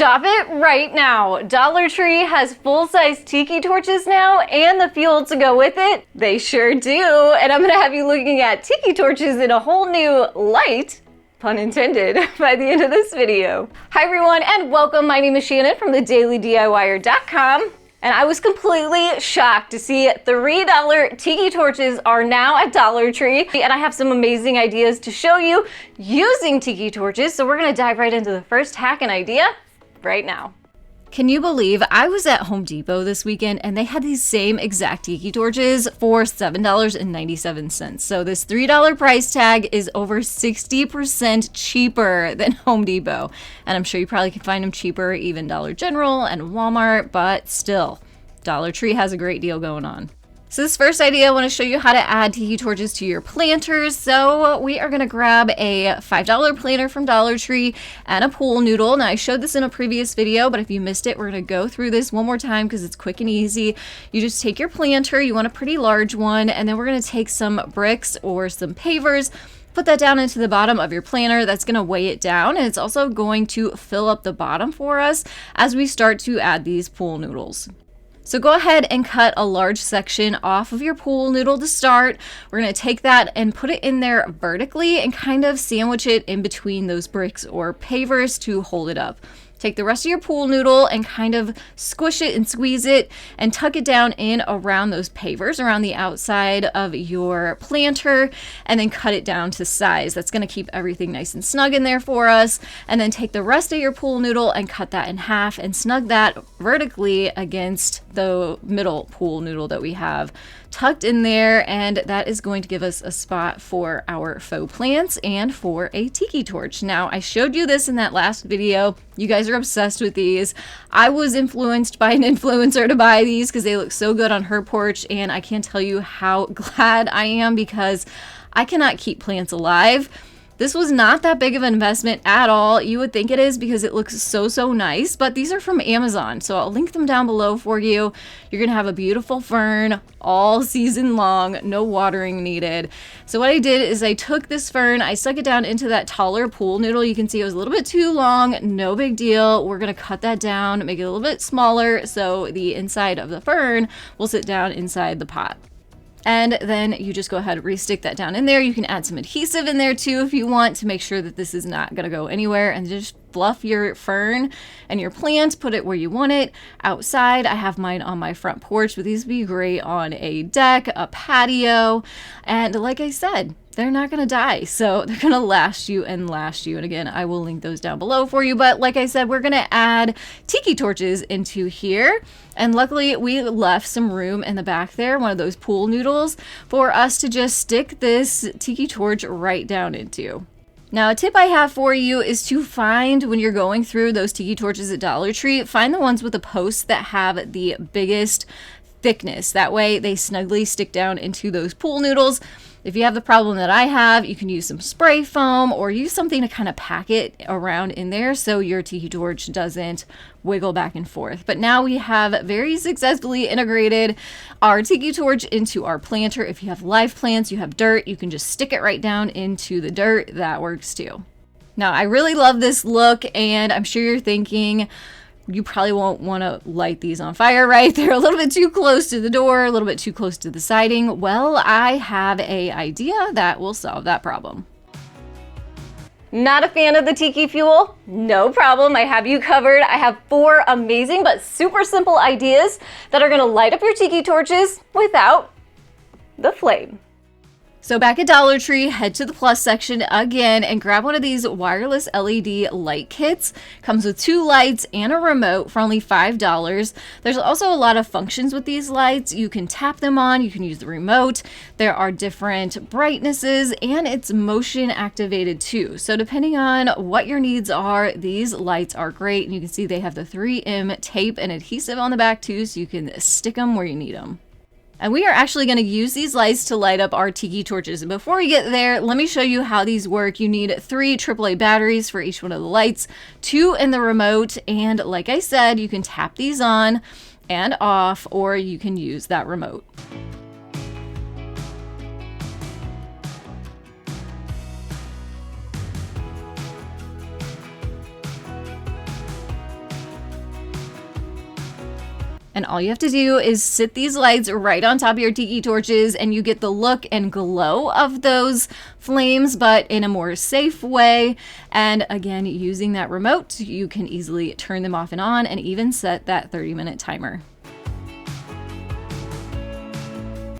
Stop it right now. Dollar Tree has full-size tiki torches now and the fuel to go with it. They sure do. And I'm gonna have you looking at tiki torches in a whole new light, pun intended, by the end of this video. Hi everyone and welcome. My name is Shannon from TheDailyDIYer.com. And I was completely shocked to see $3 tiki torches are now at Dollar Tree. And I have some amazing ideas to show you using tiki torches. So we're gonna dive right into the first hack and idea right now. Can you believe I was at Home Depot this weekend and they had these same exact tiki torches for $7.97. So this $3 price tag is over 60% cheaper than Home Depot. And I'm sure you probably can find them cheaper, even Dollar General and Walmart, but still, Dollar Tree has a great deal going on. So this first idea, I want to show you how to add tiki torches to your planters. So we are going to grab a $5 planter from Dollar Tree and a pool noodle. Now I showed this in a previous video, but if you missed it, we're going to go through this one more time because it's quick and easy. You just take your planter, you want a pretty large one, and then we're going to take some bricks or some pavers, put that down into the bottom of your planter. That's going to weigh it down, and it's also going to fill up the bottom for us as we start to add these pool noodles. So go ahead and cut a large section off of your pool noodle to start. We're going to take that and put it in there vertically and kind of sandwich it in between those bricks or pavers to hold it up. Take the rest of your pool noodle and kind of squish it and squeeze it and tuck it down in around those pavers, around the outside of your planter, and then cut it down to size. That's going to keep everything nice and snug in there for us. And then take the rest of your pool noodle and cut that in half and snug that vertically against the middle pool noodle that we have tucked in there, and that is going to give us a spot for our faux plants and for a tiki torch. Now, I showed you this in that last video. You guys are obsessed with these. I was influenced by an influencer to buy these because they look so good on her porch, and I can't tell you how glad I am because I cannot keep plants alive. This was not that big of an investment at all. You would think it is because it looks so nice, but these are from Amazon, so I'll link them down below for you. You're gonna have a beautiful fern all season long, no watering needed. So what I did is I took this fern, I stuck it down into that taller pool noodle. You can see it was a little bit too long, no big deal. We're gonna cut that down, make it a little bit smaller so the inside of the fern will sit down inside the pot. And then you just go ahead and re-stick that down in there. You can add some adhesive in there too if you want to make sure that this is not going to go anywhere, and just fluff your fern and your plant, put it where you want it outside. I have mine on my front porch, but these would be great on a deck, a patio, and like I said, they're not going to die, so they're going to last you and last you. And again, I will link those down below for you. But like I said, we're going to add tiki torches into here. And luckily, we left some room in the back there, one of those pool noodles, for us to just stick this tiki torch right down into. Now, a tip I have for you is to find, when you're going through those tiki torches at Dollar Tree, find the ones with the posts that have the biggest thickness. That way, they snugly stick down into those pool noodles. If you have the problem that I have, you can use some spray foam or use something to kind of pack it around in there so your tiki torch doesn't wiggle back and forth. But now we have very successfully integrated our tiki torch into our planter. If you have live plants, you have dirt, you can just stick it right down into the dirt. That works too. Now, I really love this look, and I'm sure you're thinking, you probably won't want to light these on fire, right? They're a little bit too close to the door, a little bit too close to the siding. Well, I have an idea that will solve that problem. Not a fan of the tiki fuel? No problem, I have you covered. I have 4 amazing but super simple ideas that are gonna light up your tiki torches without the flame. So back at Dollar Tree, head to the plus section again and grab one of these wireless LED light kits. Comes with 2 lights and a remote for only $5. There's also a lot of functions with these lights. You can tap them on, you can use the remote. There are different brightnesses, and it's motion activated too. So depending on what your needs are, these lights are great. And you can see they have the 3M tape and adhesive on the back too, so you can stick them where you need them. And we are actually going to use these lights to light up our tiki torches. And before we get there, let me show you how these work. You need 3 AAA batteries for each one of the lights, 2 in the remote, and like I said, you can tap these on and off, or you can use that remote. And all you have to do is sit these lights right on top of your tiki torches and you get the look and glow of those flames, but in a more safe way. And again, using that remote, you can easily turn them off and on and even set that 30-minute timer.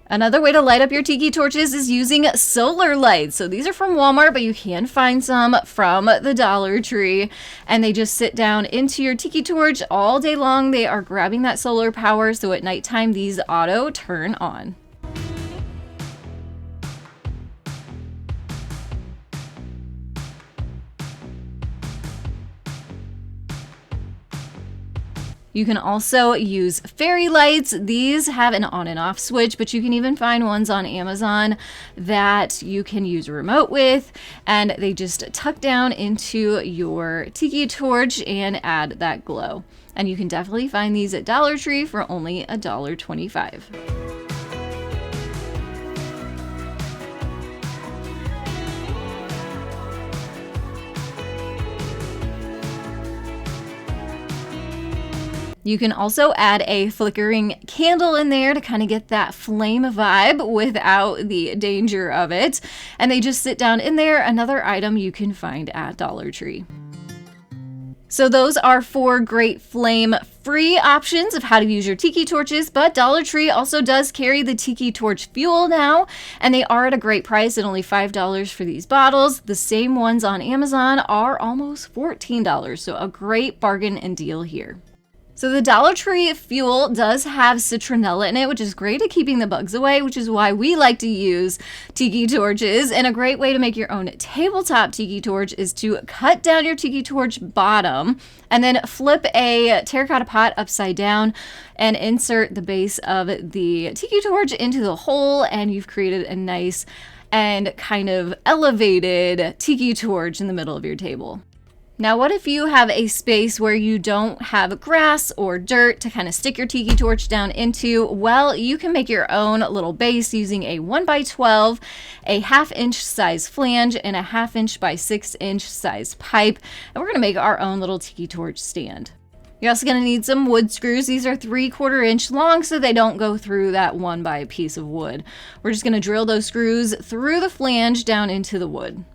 Another way to light up your tiki torches is using solar lights. So these are from Walmart, but you can find some from the Dollar Tree. And they just sit down into your tiki torch all day long. They are grabbing that solar power, so at nighttime these auto turn on. You can also use fairy lights. These have an on and off switch, but you can even find ones on Amazon that you can use a remote with, and they just tuck down into your tiki torch and add that glow. And you can definitely find these at Dollar Tree for only $1.25. You can also add a flickering candle in there to kind of get that flame vibe without the danger of it. And they just sit down in there, another item you can find at Dollar Tree. So those are 4 great flame-free options of how to use your tiki torches, but Dollar Tree also does carry the Tiki Torch fuel now, and they are at a great price at only $5 for these bottles. The same ones on Amazon are almost $14, so a great bargain and deal here. So the Dollar Tree fuel does have citronella in it, which is great at keeping the bugs away, which is why we like to use tiki torches. And a great way to make your own tabletop tiki torch is to cut down your tiki torch bottom and then flip a terracotta pot upside down and insert the base of the tiki torch into the hole, and you've created a nice and kind of elevated tiki torch in the middle of your table. Now, what if you have a space where you don't have grass or dirt to kind of stick your tiki torch down into? Well, you can make your own little base using a 1x12, a 1/2 inch size flange, and a 1/2 inch by 6 inch size pipe. And we're going to make our own little tiki torch stand. You're also going to need some wood screws. These are 3/4 inch long, so they don't go through that one by piece of wood. We're just going to drill those screws through the flange down into the wood.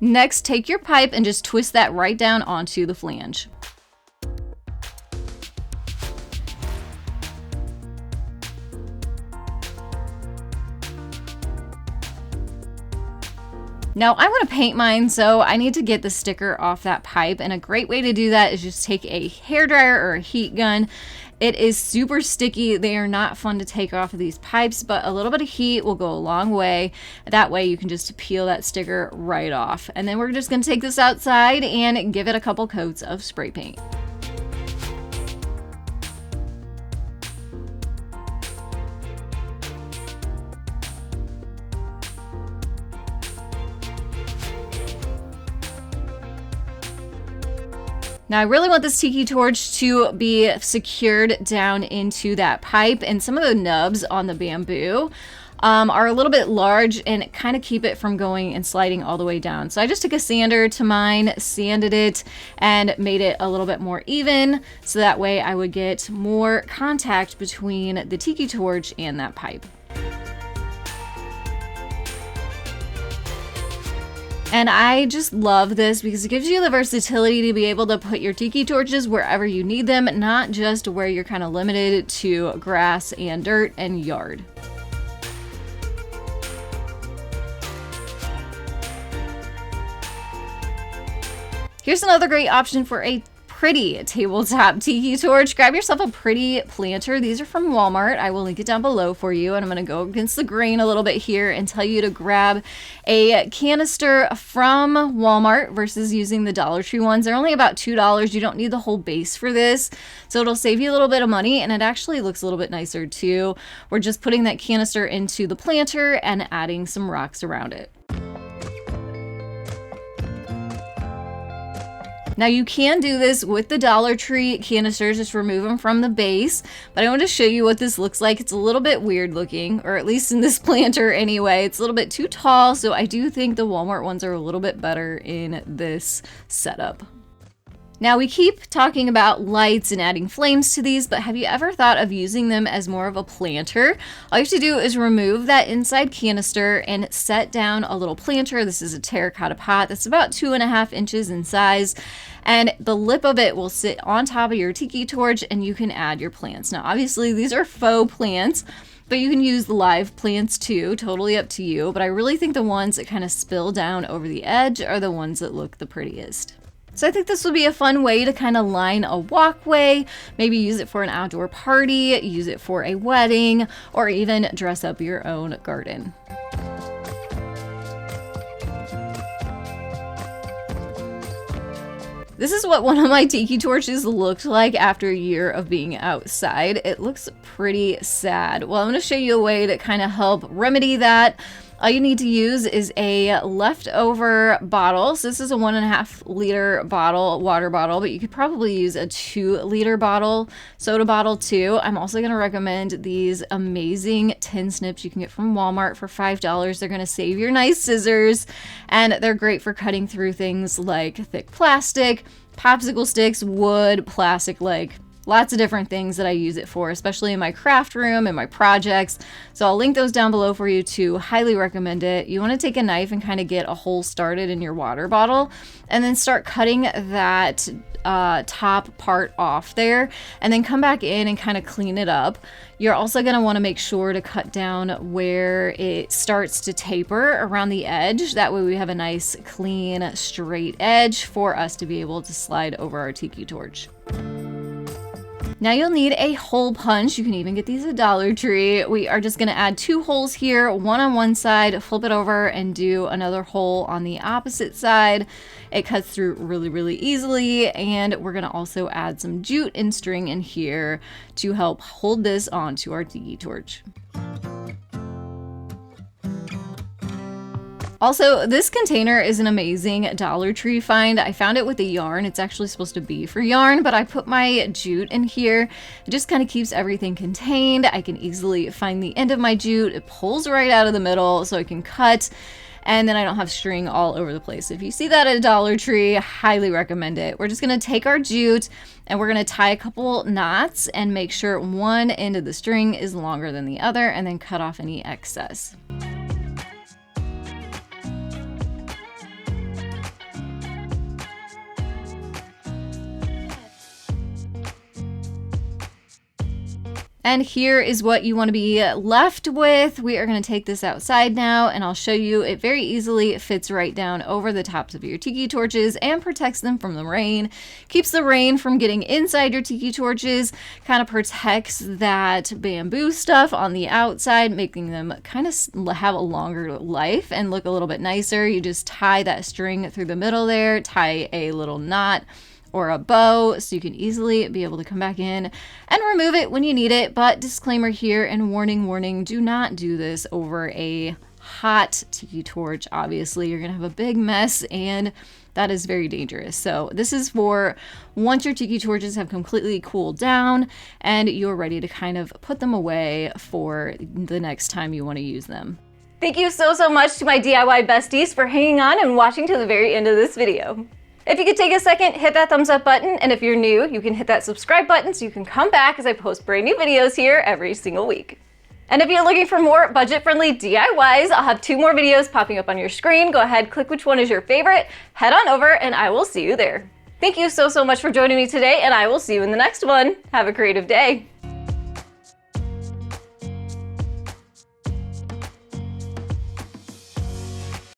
Next, take your pipe and just twist that right down onto the flange. Now I want to paint mine, so I need to get the sticker off that pipe, and a great way to do that is just take a hairdryer or a heat gun. It is super sticky. They are not fun to take off of these pipes, but a little bit of heat will go a long way. That way you can just peel that sticker right off. And then we're just going to take this outside and give it a couple coats of spray paint. Now I really want this tiki torch to be secured down into that pipe, and some of the nubs on the bamboo are a little bit large and kind of keep it from going and sliding all the way down. So I just took a sander to mine, sanded it, and made it a little bit more even, so that way I would get more contact between the tiki torch and that pipe. And I just love this because it gives you the versatility to be able to put your tiki torches wherever you need them, not just where you're kind of limited to grass and dirt and yard. Here's another great option for a pretty tabletop tiki torch. Grab yourself a pretty planter. These are from Walmart. I will link it down below for you, and I'm going to go against the grain a little bit here and tell you to grab a canister from Walmart versus using the Dollar Tree ones. They're only about $2. You don't need the whole base for this, so it'll save you a little bit of money, and it actually looks a little bit nicer too. We're just putting that canister into the planter and adding some rocks around it. Now you can do this with the Dollar Tree canisters, just remove them from the base, but I want to show you what this looks like. It's a little bit weird looking, or at least in this planter anyway. It's a little bit too tall, so I do think the Walmart ones are a little bit better in this setup. Now we keep talking about lights and adding flames to these, but have you ever thought of using them as more of a planter? All you have to do is remove that inside canister and set down a little planter. This is a terracotta pot that's about 2.5 inches in size, and the lip of it will sit on top of your tiki torch and you can add your plants. Now obviously these are faux plants, but you can use the live plants too, totally up to you. But I really think the ones that kind of spill down over the edge are the ones that look the prettiest. So I think this would be a fun way to kind of line a walkway, maybe use it for an outdoor party, use it for a wedding, or even dress up your own garden. This is what one of my tiki torches looked like after a year of being outside. It looks pretty sad. Well, I'm going to show you a way to kind of help remedy that. All you need to use is a leftover bottle. So this is a 1.5 liter bottle, water bottle, but you could probably use a 2-liter bottle, soda bottle too. I'm also going to recommend these amazing tin snips you can get from Walmart for $5. They're going to save your nice scissors, and they're great for cutting through things like thick plastic, popsicle sticks, wood, plastic, like lots of different things that I use it for, especially in my craft room and my projects. So I'll link those down below for you too. Highly recommend it. You want to take a knife and kind of get a hole started in your water bottle and then start cutting that top part off there, and then come back in and kind of clean it up. You're also going to want to make sure to cut down where it starts to taper around the edge. That way we have a nice clean straight edge for us to be able to slide over our tiki torch. Now you'll need a hole punch. You can even get these at Dollar Tree. We are just going to add 2 holes here, one on one side, flip it over and do another hole on the opposite side. It cuts through really, really easily, and we're going to also add some jute and string in here to help hold this onto our tiki torch. Also, this container is an amazing Dollar Tree find. I found it with a yarn. It's actually supposed to be for yarn, but I put my jute in here. It just kind of keeps everything contained. I can easily find the end of my jute. It pulls right out of the middle so I can cut, and then I don't have string all over the place. If you see that at a Dollar Tree, I highly recommend it. We're just gonna take our jute and we're gonna tie a couple knots and make sure one end of the string is longer than the other, and then cut off any excess. And here is what you want to be left with. We are going to take this outside now, and I'll show you. It very easily fits right down over the tops of your tiki torches and protects them from the rain. Keeps the rain from getting inside your tiki torches, kind of protects that bamboo stuff on the outside, making them kind of have a longer life and look a little bit nicer. You just tie that string through the middle there, tie a little knot or a bow so you can easily be able to come back in and remove it when you need it. But disclaimer here, and warning, do not do this over a hot tiki torch. Obviously, you're gonna have a big mess, and that is very dangerous. So this is for once your tiki torches have completely cooled down and you're ready to kind of put them away for the next time you want to use them. Thank you so much to my DIY besties for hanging on and watching to the very end of this video. If you could take a second, hit that thumbs up button, and if you're new, you can hit that subscribe button so you can come back as I post brand new videos here every single week. And if you're looking for more budget-friendly DIYs, I'll have 2 more videos popping up on your screen. Go ahead, click which one is your favorite, head on over, and I will see you there. Thank you so much for joining me today, and I will see you in the next one. Have a creative day.